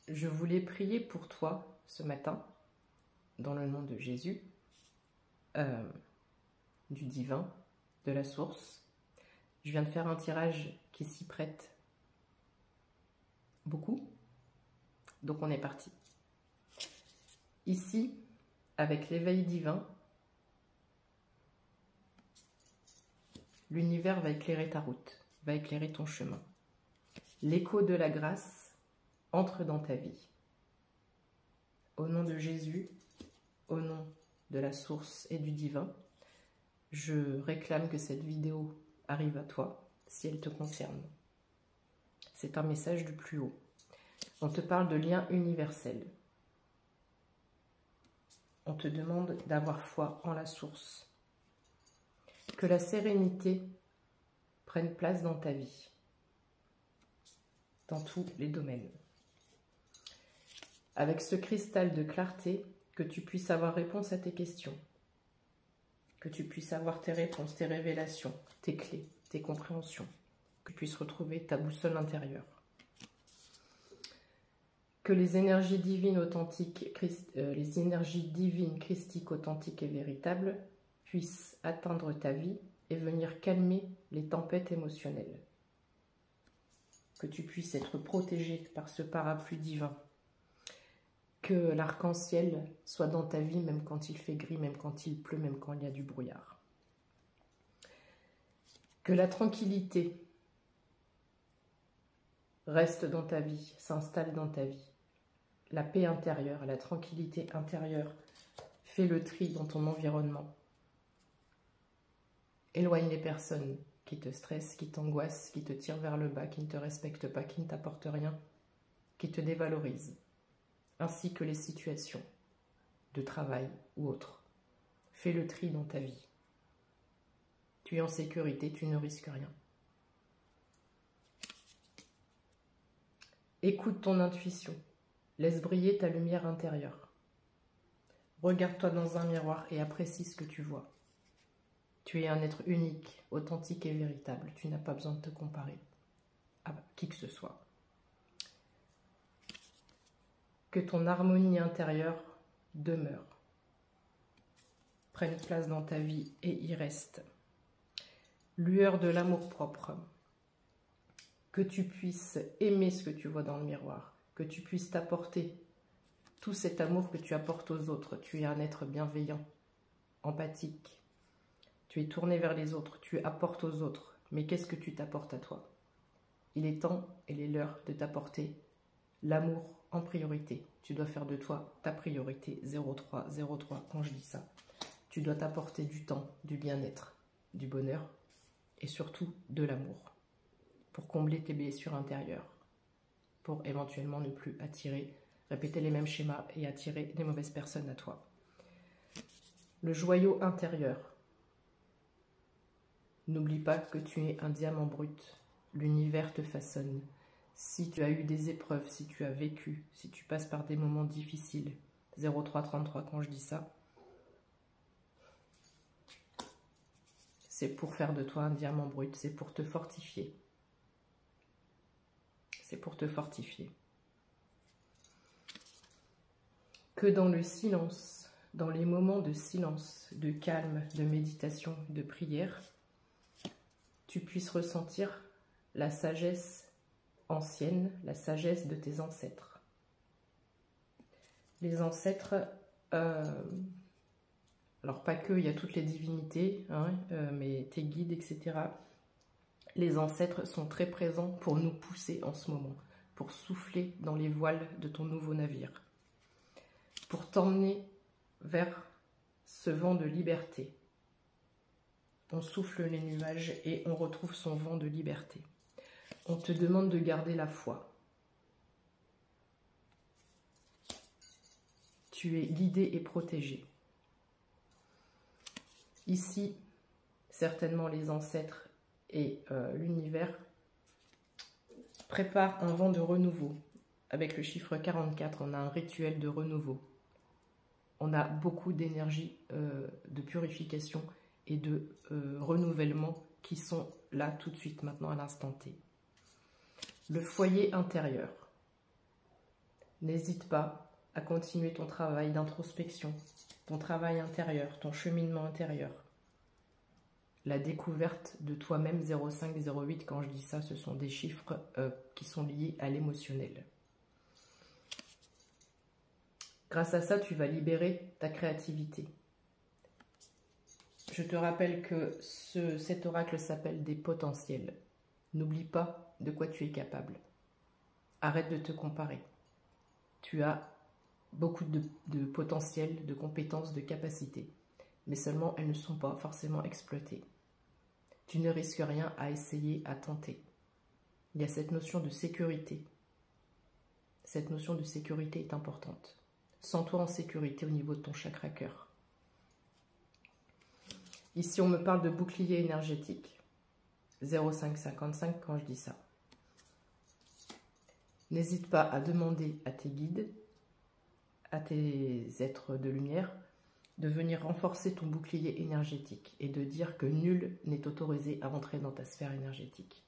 je voulais prier pour toi ce matin, dans le nom de Jésus, du divin, de la source. Je viens de faire un tirage qui s'y prête beaucoup, donc on est parti. Ici, avec l'éveil divin, l'univers va éclairer ta route, va éclairer ton chemin. L'écho de la grâce entre dans ta vie. Au nom de Jésus, au nom de la source et du divin, je réclame que cette vidéo arrive à toi, si elle te concerne. C'est un message du plus haut. On te parle de lien universel. On te demande d'avoir foi en la source. Que la sérénité prenne place dans ta vie, dans tous les domaines. Avec ce cristal de clarté, que tu puisses avoir réponse à tes questions, que tu puisses avoir tes réponses, tes révélations, tes clés, tes compréhensions, que tu puisses retrouver ta boussole intérieure. Que les énergies divines authentiques, les énergies divines, christiques, authentiques et véritables puissent atteindre ta vie et venir calmer les tempêtes émotionnelles. Que tu puisses être protégé par ce parapluie divin. Que l'arc-en-ciel soit dans ta vie, même quand il fait gris, même quand il pleut, même quand il y a du brouillard. Que la tranquillité reste dans ta vie, s'installe dans ta vie. La paix intérieure, la tranquillité intérieure, fais le tri dans ton environnement. Éloigne les personnes qui te stressent, qui t'angoissent, qui te tirent vers le bas, qui ne te respectent pas, qui ne t'apportent rien, qui te dévalorisent, ainsi que les situations de travail ou autres. Fais le tri dans ta vie. Tu es en sécurité, tu ne risques rien. Écoute ton intuition. Laisse briller ta lumière intérieure. Regarde-toi dans un miroir et apprécie ce que tu vois. Tu es un être unique, authentique et véritable. Tu n'as pas besoin de te comparer à qui que ce soit. Que ton harmonie intérieure demeure, prenne place dans ta vie et y reste. Lueur de l'amour-propre. Que tu puisses aimer ce que tu vois dans le miroir. Que tu puisses t'apporter tout cet amour que tu apportes aux autres. Tu es un être bienveillant, empathique. Tu es tourné vers les autres, tu apportes aux autres. Mais qu'est-ce que tu t'apportes à toi? Il est temps, il est l'heure de t'apporter l'amour en priorité. Tu dois faire de toi ta priorité 03, 03 quand je dis ça. Tu dois t'apporter du temps, du bien-être, du bonheur et surtout de l'amour pour combler tes blessures intérieures. Pour éventuellement ne plus attirer, répéter les mêmes schémas et attirer des mauvaises personnes à toi. Le joyau intérieur. N'oublie pas que tu es un diamant brut. L'univers te façonne. Si tu as eu des épreuves, si tu as vécu, si tu passes par des moments difficiles, 0333 quand je dis ça, c'est pour faire de toi un diamant brut, c'est pour te fortifier. C'est pour te fortifier. Que dans le silence, dans les moments de silence, de calme, de méditation, de prière, tu puisses ressentir la sagesse ancienne, la sagesse de tes ancêtres. Les ancêtres, alors pas que, il y a toutes les divinités, hein, mais tes guides, etc. Les ancêtres sont très présents pour nous pousser en ce moment, pour souffler dans les voiles de ton nouveau navire, pour t'emmener vers ce vent de liberté. On souffle les nuages et on retrouve son vent de liberté. On te demande de garder la foi. Tu es guidé et protégé. Ici, certainement les ancêtres et l'univers préparent un vent de renouveau. Avec le chiffre 44, on a un rituel de renouveau. On a beaucoup d'énergie de purification et de renouvellement qui sont là tout de suite, maintenant, à l'instant T. Le foyer intérieur. N'hésite pas à continuer ton travail d'introspection, ton travail intérieur, ton cheminement intérieur. La découverte de toi-même 05-08, quand je dis ça, ce sont des chiffres qui sont liés à l'émotionnel. Grâce à ça, tu vas libérer ta créativité. Je te rappelle que cet oracle s'appelle des potentiels. N'oublie pas de quoi tu es capable. Arrête de te comparer. Tu as beaucoup de potentiel, de compétences, de capacités, mais seulement elles ne sont pas forcément exploitées. Tu ne risques rien à essayer, à tenter. Il y a cette notion de sécurité. Cette notion de sécurité est importante. Sens-toi en sécurité au niveau de ton chakra cœur. Ici, on me parle de bouclier énergétique. 05-55 quand je dis ça. N'hésite pas à demander à tes guides, à tes êtres de lumière, de venir renforcer ton bouclier énergétique et de dire que nul n'est autorisé à entrer dans ta sphère énergétique.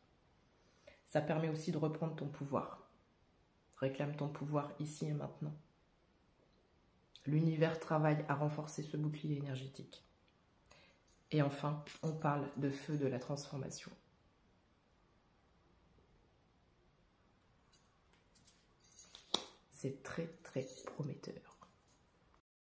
Ça permet aussi de reprendre ton pouvoir. Réclame ton pouvoir ici et maintenant. L'univers travaille à renforcer ce bouclier énergétique. Et enfin, on parle de feu de la transformation. C'est très très prometteur.